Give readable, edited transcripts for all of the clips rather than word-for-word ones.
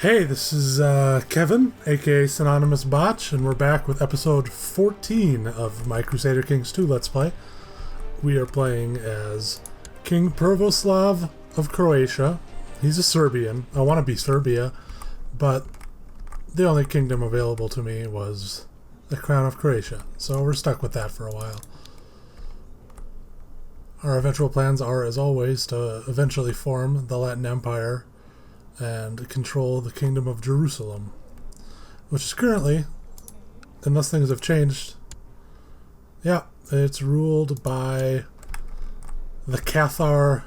Hey, this is Kevin, aka Synonymous Botch, and we're back with episode 14 of my Crusader Kings 2 Let's Play. We are playing as King Prvoslav of Croatia. He's a Serbian. I want to be Serbia, but the only kingdom available to me was the Crown of Croatia, so we're stuck with that for a while. Our eventual plans are, as always, to eventually form the Latin Empire and control the Kingdom of Jerusalem, which is currently, unless things have changed, it's ruled by the Cathar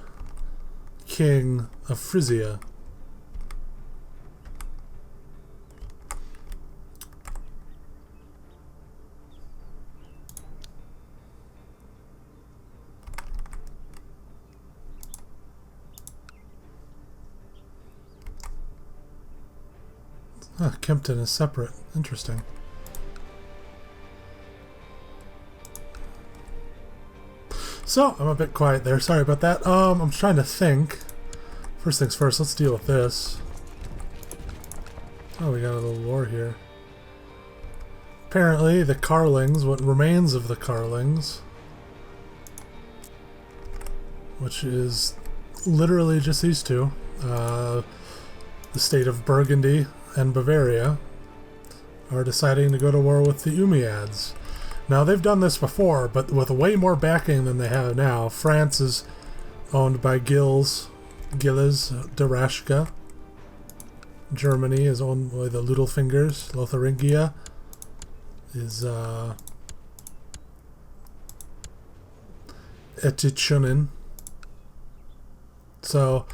King of Frisia. Kempton is separate. Interesting. So, I'm a bit quiet there. Sorry about that. I'm trying to think. First things first, let's deal with this. Oh, we got a little war here. Apparently, the Carlings, what remains of the Carlings, which is literally just these two, the state of Burgundy and Bavaria, are deciding to go to war with the Umayyads. Now, they've done this before, but with way more backing than they have now. France is owned by Gilles Darashka. Germany is owned by the Littlepfingers. Lotharingia is Etichunin. So,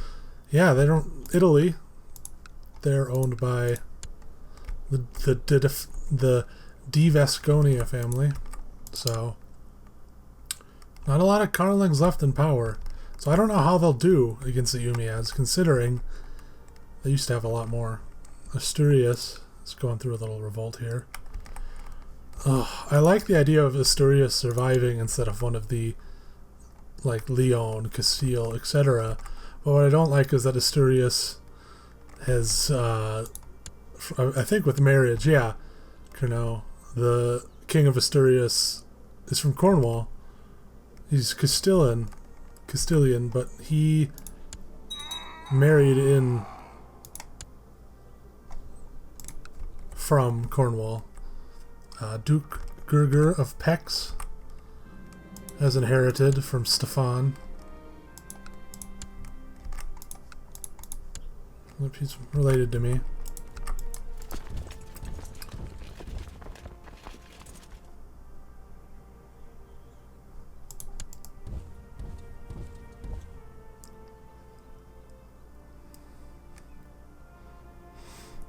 yeah, they don't... Italy, they're owned by the De Vasconia family. So, not a lot of Carlings left in power. So I don't know how they'll do against the Umayyads, considering they used to have a lot more. Asturias is going through a little revolt here. I like the idea of Asturias surviving instead of one of the, like, Leon, Castile, etc. But what I don't like is that Asturias has, I think with marriage, the king of Asturias is from Cornwall. He's Castilian, but he married in from Cornwall. Duke Gerger of Pex has inherited from Stefan. He's related to me.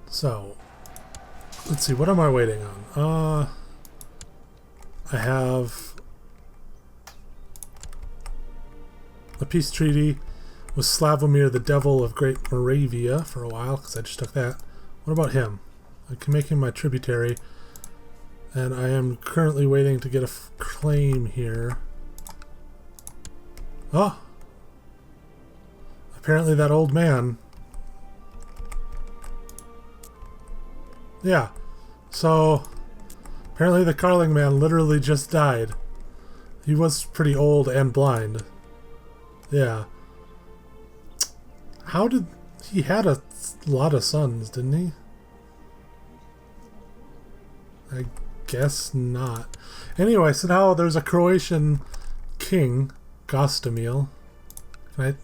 So, let's see, what am I waiting on? I have a peace treaty with Slavomir, the Devil of Great Moravia, for a while, because I just took that. What about him? I can make him my tributary, and I am currently waiting to get a claim here. Oh! Apparently that old man... Yeah, so apparently the Carling man literally just died. He was pretty old and blind. Yeah. How did... He had a lot of sons, didn't he? I guess not. Anyway, so now there's a Croatian king, Gostomil. Can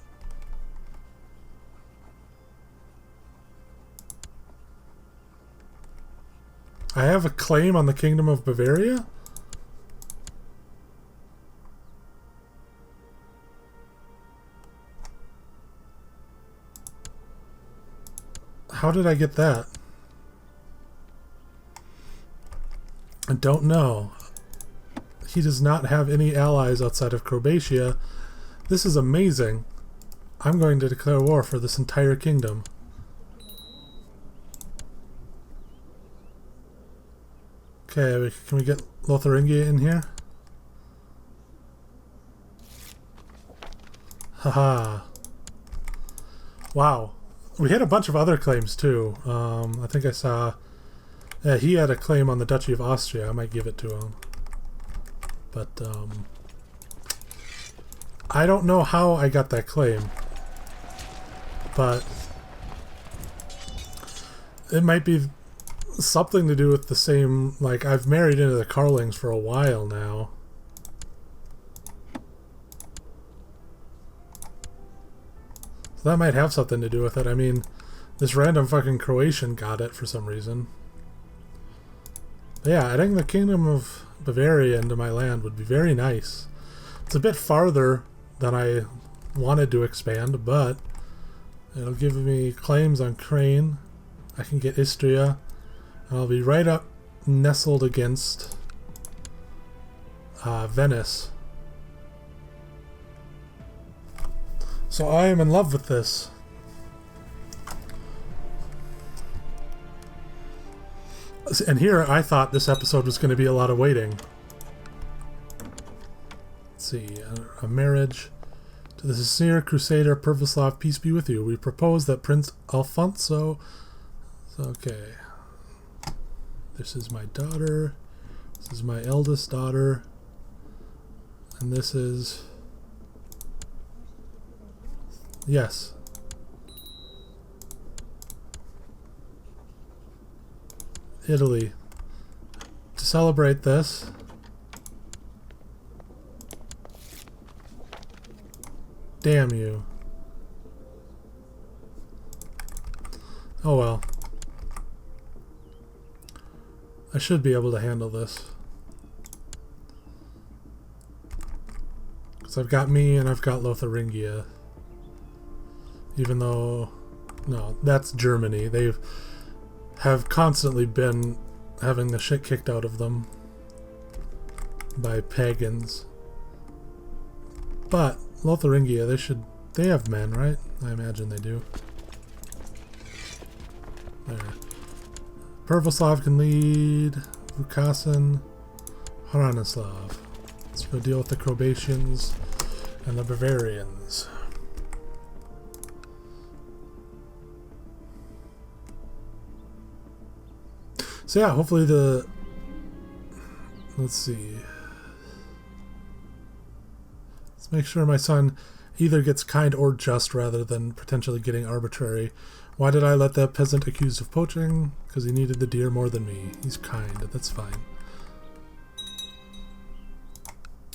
I have a claim on the Kingdom of Bavaria? How did I get that? I don't know. He does not have any allies outside of Croatia. This is amazing. I'm going to declare war for this entire kingdom. Okay, can we get Lotharingia in here? Haha. Wow. We had a bunch of other claims too. I think I saw he had a claim on the Duchy of Austria. I might give it to him. But I don't know how I got that claim. But it might be something to do with the same, like, I've married into the Carlings for a while now. So that might have something to do with it. I mean, this random fucking Croatian got it for some reason. But yeah, adding the Kingdom of Bavaria into my land would be very nice. It's a bit farther than I wanted to expand, but it'll give me claims on Crane. I can get Istria. And I'll be right up nestled against Venice. So I am in love with this. And here I thought this episode was going to be a lot of waiting. Let's see, a marriage. To the sincere Crusader Prvoslav, peace be with you. We propose that Prince Alfonso... Okay. This is my daughter. This is my eldest daughter. And this is... Yes. Italy. To celebrate this... Damn you. Oh well. I should be able to handle this. Because I've got me and I've got Lotharingia. Even though... No, that's Germany. They have constantly been having the shit kicked out of them by pagans. But Lotharingia, they have men, right? I imagine they do. There. Prvoslav can lead. Vukasin. Hranislav. Let's go deal with the Croatians and the Bavarians. So yeah, hopefully the... Let's see. Let's make sure my son either gets kind or just rather than potentially getting arbitrary. Why did I let that peasant accused of poaching? Because he needed the deer more than me. He's kind. That's fine.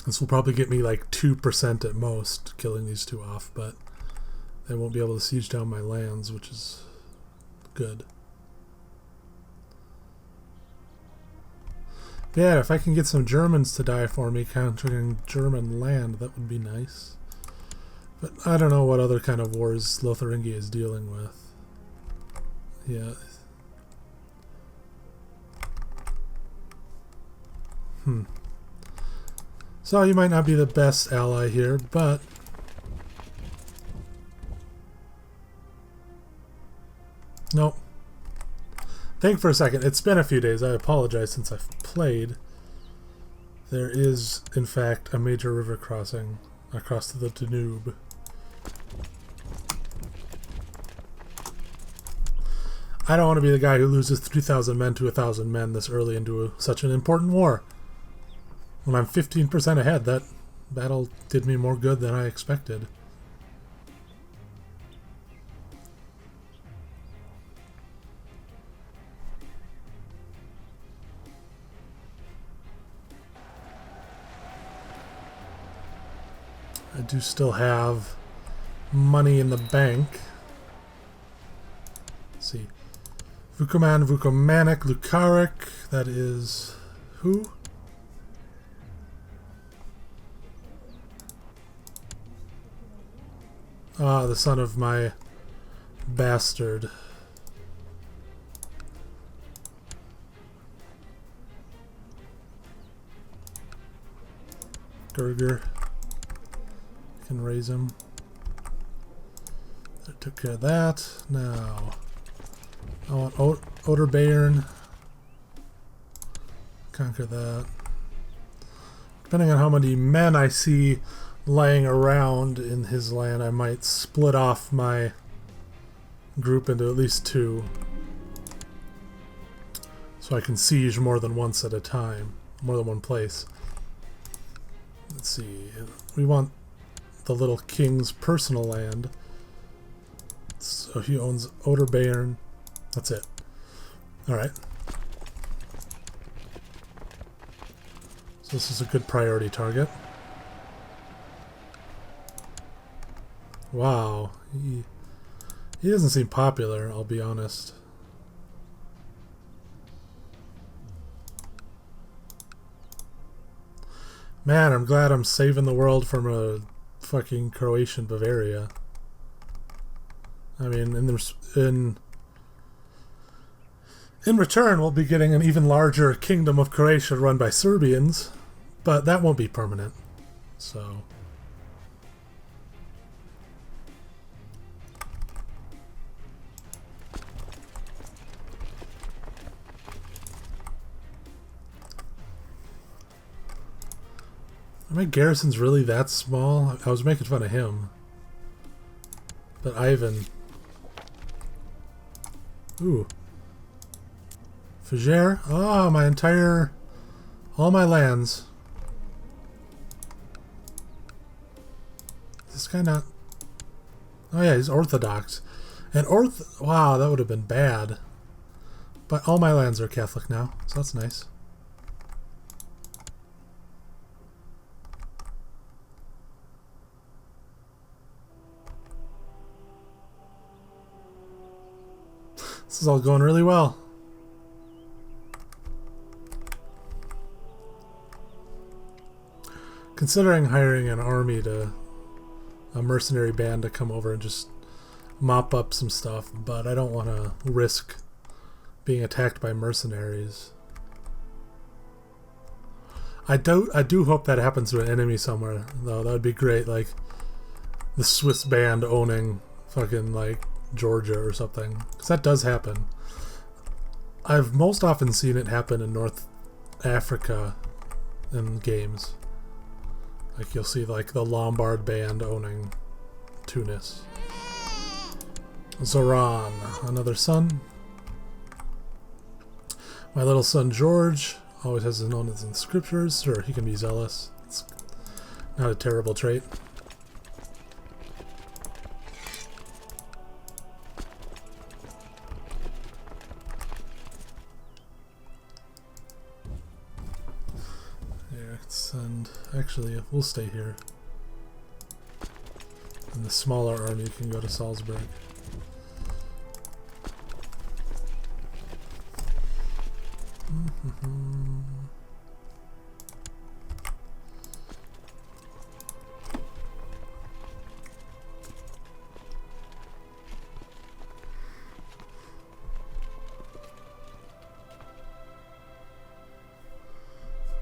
This will probably get me like 2% at most, killing these two off, but they won't be able to siege down my lands, which is good. Yeah, if I can get some Germans to die for me, conquering German land, that would be nice. But I don't know what other kind of wars Lotharingia is dealing with. Yeah. So you might not be the best ally here, but... Nope. Think for a second. It's been a few days. I apologize since I've played. There is, in fact, a major river crossing across the Danube. I don't want to be the guy who loses 3,000 men to 1,000 men this early into such an important war. When I'm 15% ahead, that battle did me more good than I expected. I do still have money in the bank. Let's see. Vukoman, Vukomanik, Lukarik. That is... who? Ah, the son of my bastard. Gerger. Can raise him. That took care of that. Now, I want Oderbayern. Conquer that. Depending on how many men I see laying around in his land, I might split off my group into at least 2. So I can siege more than once at a time. More than one place. Let's see. We want the little king's personal land. So he owns Oderbayern. That's it. Alright. So this is a good priority target. Wow. He doesn't seem popular, I'll be honest. Man, I'm glad I'm saving the world from a fucking Croatian Bavaria. I mean, in return, we'll be getting an even larger kingdom of Croatia run by Serbians, but that won't be permanent. So... Are my garrisons really that small? I was making fun of him. But Ivan... Ooh. Fougere? Oh, my entire... all my lands. Is this guy not... Oh yeah, he's Orthodox. And wow, that would have been bad. But all my lands are Catholic now, so that's nice. This is all going really well. Considering hiring an army to... a mercenary band to come over and just mop up some stuff, but I don't want to risk being attacked by mercenaries. I do hope that happens to an enemy somewhere, though. That would be great, like the Swiss band owning fucking, like, Georgia or something, because that does happen. I've most often seen it happen in North Africa in games. Like you'll see like the Lombard band owning Tunis. Zoran, another son. My little son George always has his known as in scriptures. Sure, he can be zealous. It's not a terrible trait. And actually, we'll stay here. And the smaller army can go to Salzburg.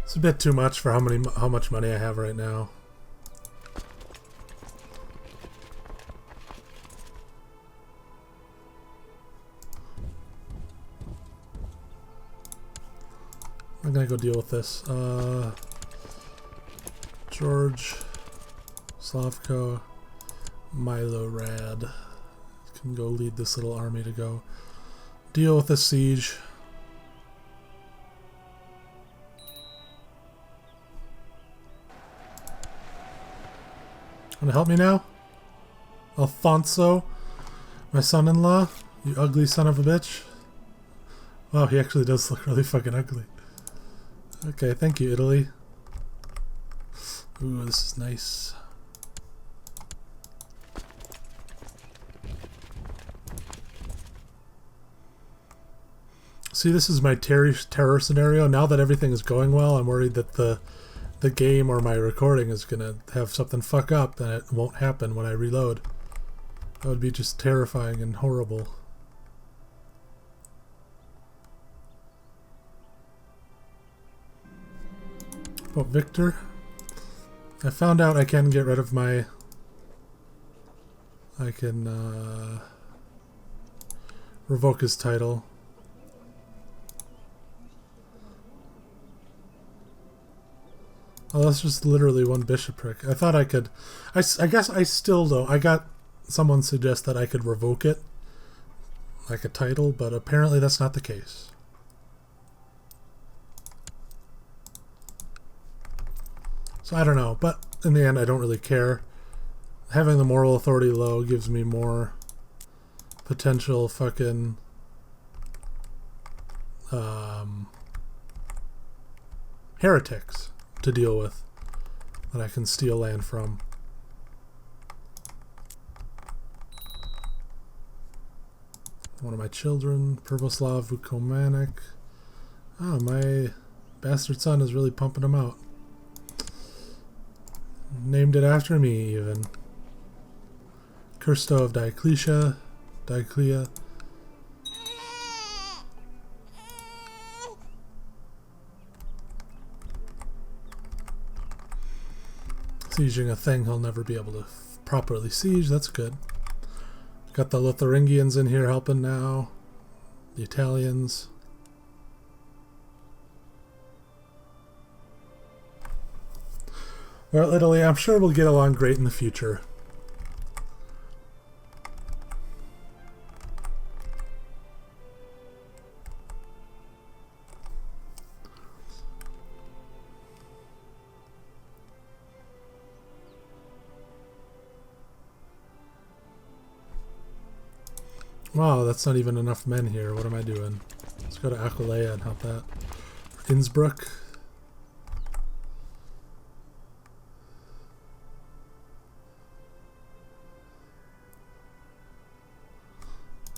It's a bit too much for how much money I have right now. I'm gonna go deal with this. George, Slavko, Milorad can go lead this little army to go deal with the siege. Wanna help me now? Alfonso, my son-in-law? You ugly son of a bitch. Wow, he actually does look really fucking ugly. Okay, thank you, Italy. Ooh, this is nice. See, this is my terror scenario. Now that everything is going well, I'm worried that the game or my recording is gonna have something fuck up and it won't happen when I reload. That would be just terrifying and horrible. Oh, Victor. I found out I can get rid of my... I can revoke his title. Oh, that's just literally one bishopric. I thought I could... I guess I still don't. I got someone suggest that I could revoke it, like a title, but apparently that's not the case. So I don't know, but in the end I don't really care. Having the moral authority low gives me more potential fucking heretics to deal with that I can steal land from. One of my children, Prvoslav Vukomanik. Oh, my bastard son is really pumping him out. Named it after me, even. Kirsto of Diocletia. Sieging a thing he'll never be able to properly siege. That's good. Got the Lotharingians in here helping now. The Italians. Well, Italy, I'm sure we'll get along great in the future. Wow, that's not even enough men here. What am I doing? Let's go to Aquileia and help that. Innsbruck.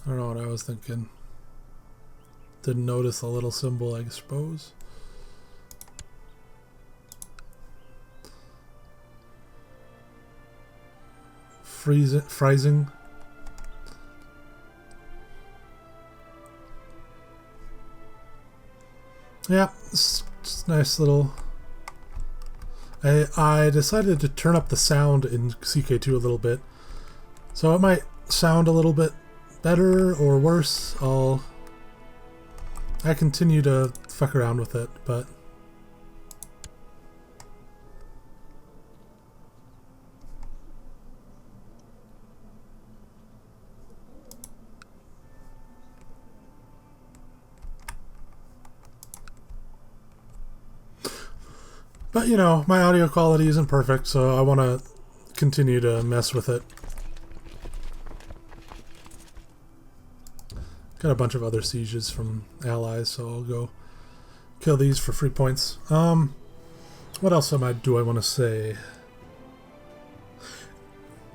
I don't know what I was thinking. Didn't notice the little symbol, I suppose. Freising. Yeah, it's just nice little... I decided to turn up the sound in CK2 a little bit. So it might sound a little bit better or worse. I continue to fuck around with it, but... But, you know, my audio quality isn't perfect, so I want to continue to mess with it. Got a bunch of other sieges from allies, so I'll go kill these for free points. What else do I want to say?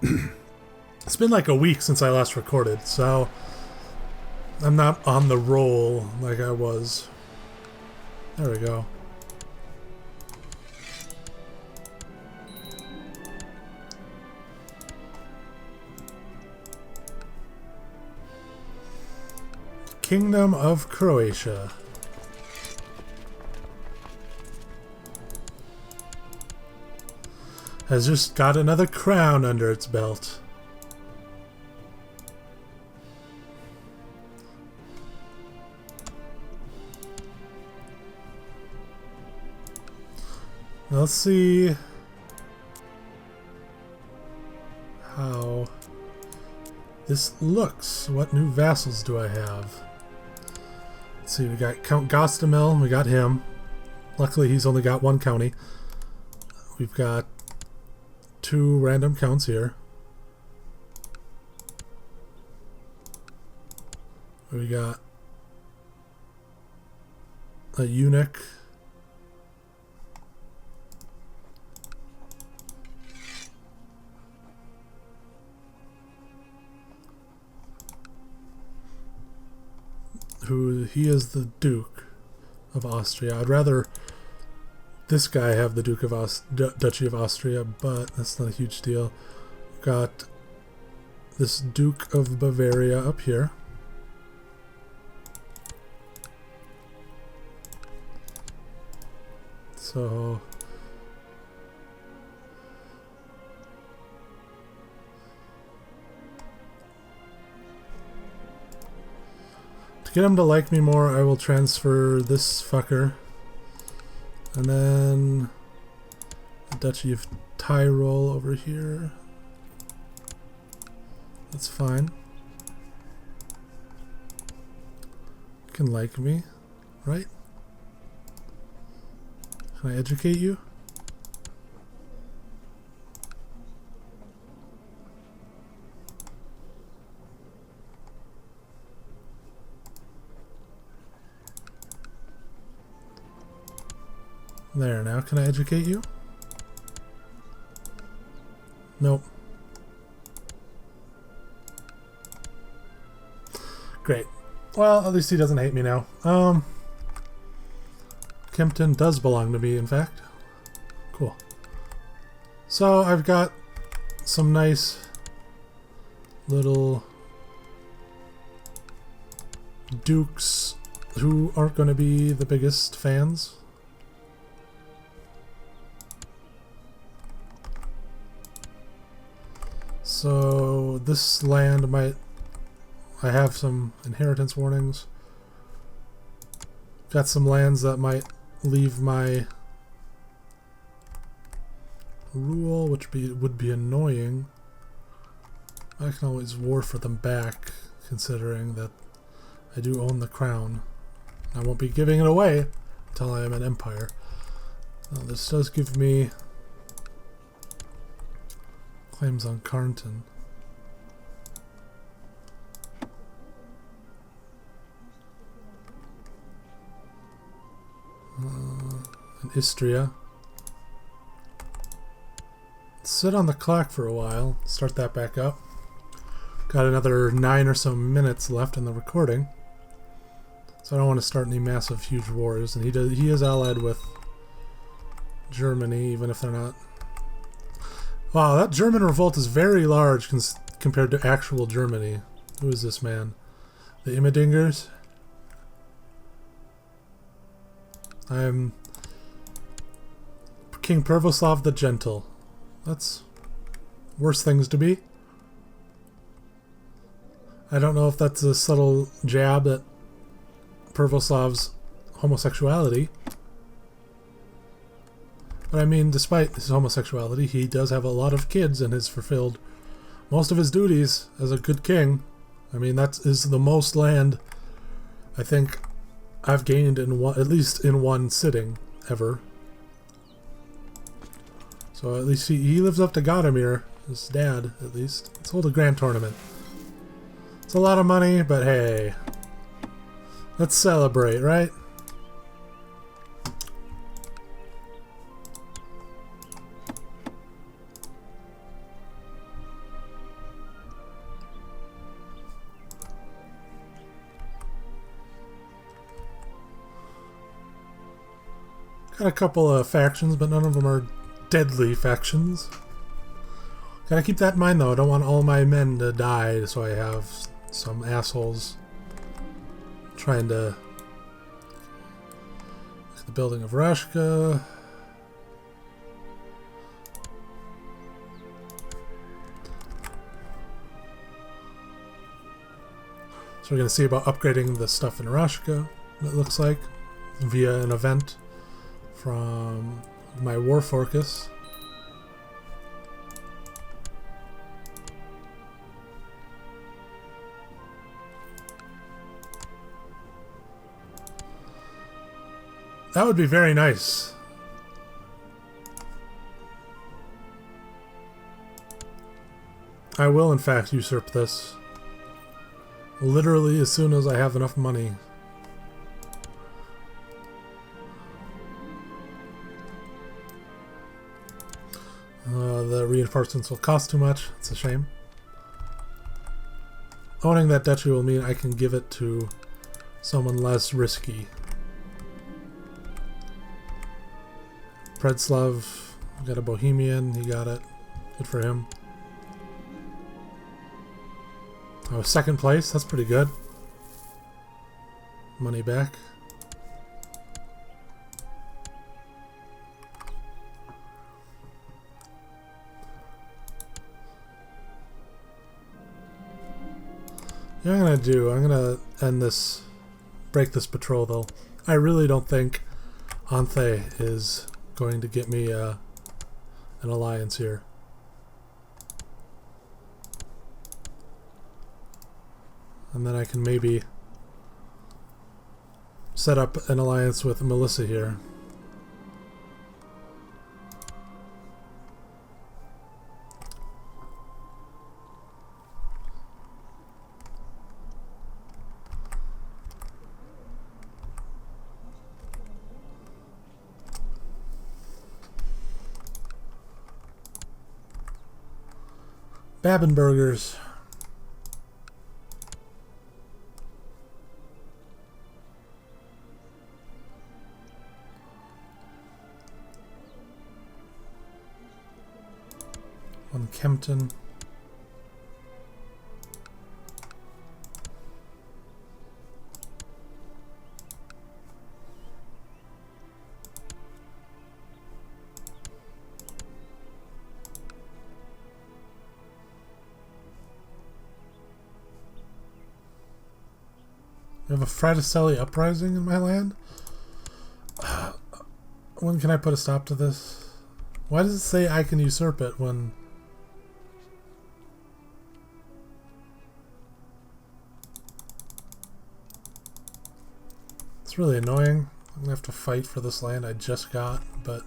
It's been like a week since I last recorded, so I'm not on the roll like I was. There we go. Kingdom of Croatia. Has just got another crown under its belt. Let's see how this looks. What new vassals do I have? Let's see, we got Count Gostamil, we got him. Luckily he's only got one county. We've got 2 random counts here. We got a eunuch. He is the Duke of Austria. I'd rather this guy have the Duke of Duchy of Austria, but that's not a huge deal. Got this Duke of Bavaria up here. So to get him to like me more, I will transfer this fucker. And then the Duchy of Tyrol over here. That's fine. can like me, right? Can I educate you? There, now can I educate you? Nope. Great. Well, at least he doesn't hate me now. Kempton does belong to me, in fact. Cool. So I've got some nice little dukes who aren't going to be the biggest fans. So this land might... I have some inheritance warnings. Got some lands that might leave my rule, which would be annoying. I can always war for them back, considering that I do own the crown. I won't be giving it away until I am an empire. Now, this does give me claims on Carnton. And Istria. Sit on the clock for a while. Start that back up. Got another 9 or so minutes left in the recording. So I don't want to start any massive, huge wars. And he is allied with Germany, even if they're not. Wow, that German revolt is very large compared to actual Germany. Who is this man? The Immedingers? I'm King Prvoslav the Gentle. That's worse things to be. I don't know if that's a subtle jab at Prvoslav's homosexuality. But I mean, despite his homosexuality, he does have a lot of kids and has fulfilled most of his duties as a good king. I mean, that is the most land I think I've gained in one, at least in one sitting ever. So at least he lives up to Godimir, his dad, at least. Let's hold a grand tournament. It's a lot of money, but hey, let's celebrate, right? Got a couple of factions, but none of them are deadly factions. Gotta keep that in mind, though. I don't want all my men to die, so I have some assholes trying to... The building of Rashka. So we're going to see about upgrading the stuff in Rashka, it looks like, via an event from my War Focus. That would be very nice. I will, in fact, usurp this. Literally as soon as I have enough money. The reinforcements will cost too much. It's a shame. Owning that duchy will mean I can give it to someone less risky. Predslav got a Bohemian. He got it. Good for him. Oh, second place. That's pretty good. Money back. Yeah, I'm gonna end this, break this patrol though. I really don't think Anthe is going to get me an alliance here. And then I can maybe set up an alliance with Melissa here. Babenbergers. One Kempton. I have a Fraticelli uprising in my land. When can I put a stop to this? Why does it say I can usurp it when... It's really annoying. I'm gonna have to fight for this land I just got, but...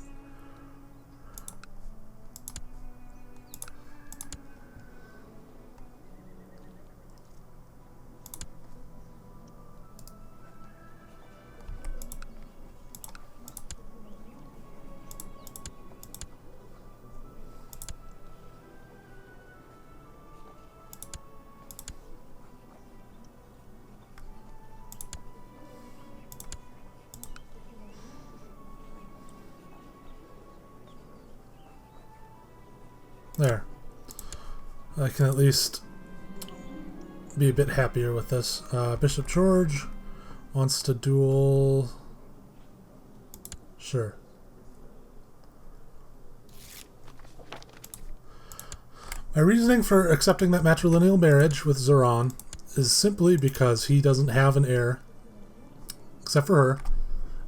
There. I can at least be a bit happier with this. Bishop George wants to duel... Sure. My reasoning for accepting that matrilineal marriage with Zoran is simply because he doesn't have an heir, except for her.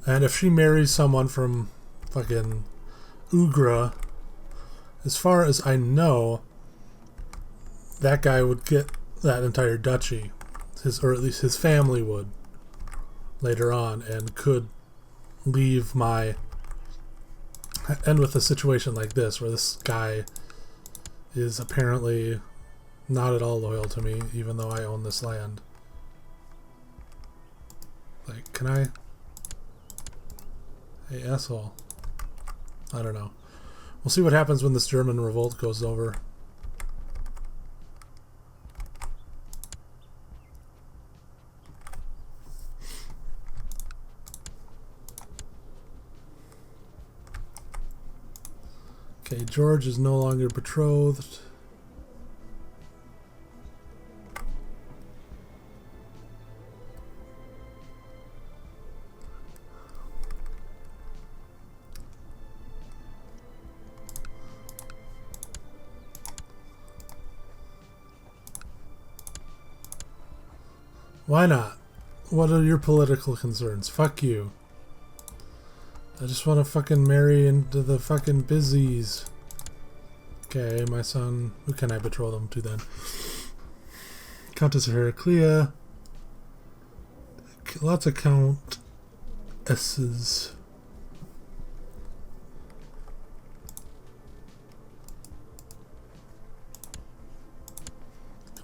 And if she marries someone from fucking Ugra, as far as I know, that guy would get that entire duchy, or at least his family would, later on, and could leave my... And with a situation like this, where this guy is apparently not at all loyal to me, even though I own this land. Like, can I... Hey, asshole. I don't know. We'll see what happens when this German revolt goes over. Okay, George is no longer betrothed. Why not? What are your political concerns? Fuck you. I just want to fucking marry into the fucking busies. Okay, my son. Who can I betroth him to then? Countess Heraclea. Lots of countesses.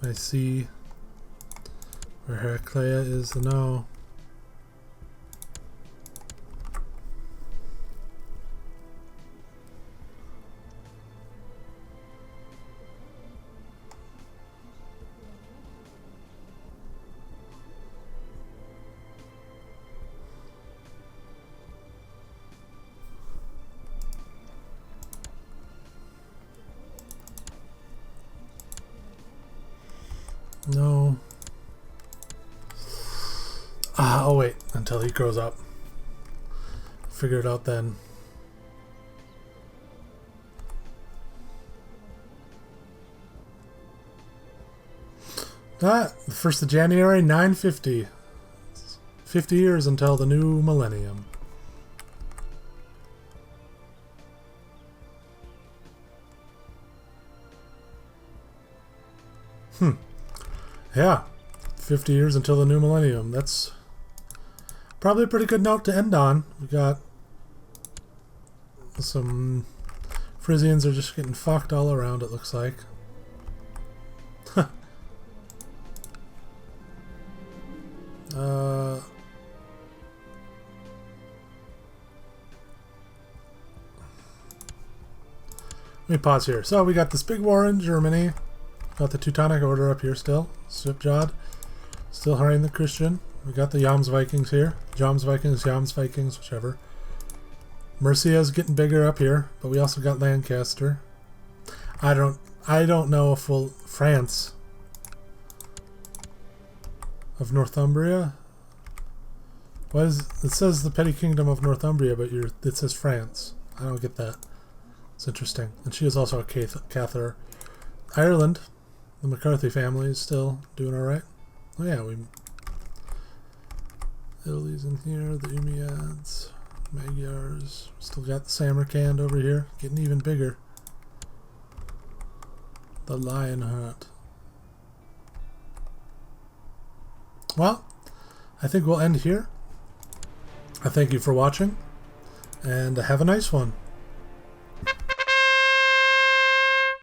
Can I see where Heraclea is? No. No. I'll wait until he grows up. Figure it out then. The 1st of January, 950. 50 years until the new millennium. Yeah. 50 years until the new millennium. That's Probably a pretty good note to end on. We got some Frisians are just getting fucked all around, it looks like. Let me pause here. So we got this big war in Germany. Got the Teutonic Order up here still. Subjugation. Still hiring the Christian. We got the Jams Vikings here. Jams Vikings, whichever. Mercia is getting bigger up here, but we also got Lancaster. I don't know if France of Northumbria. What is it? Says the Petty Kingdom of Northumbria, but it says France. I don't get that. It's interesting. And she is also a Cathar. Ireland, the McCarthy family is still doing all right. Oh yeah, Italy's in here. The Umayyads, Magyars. Still got the Samarkand over here, getting even bigger. The Lionheart. Well, I think we'll end here. I thank you for watching, and have a nice one.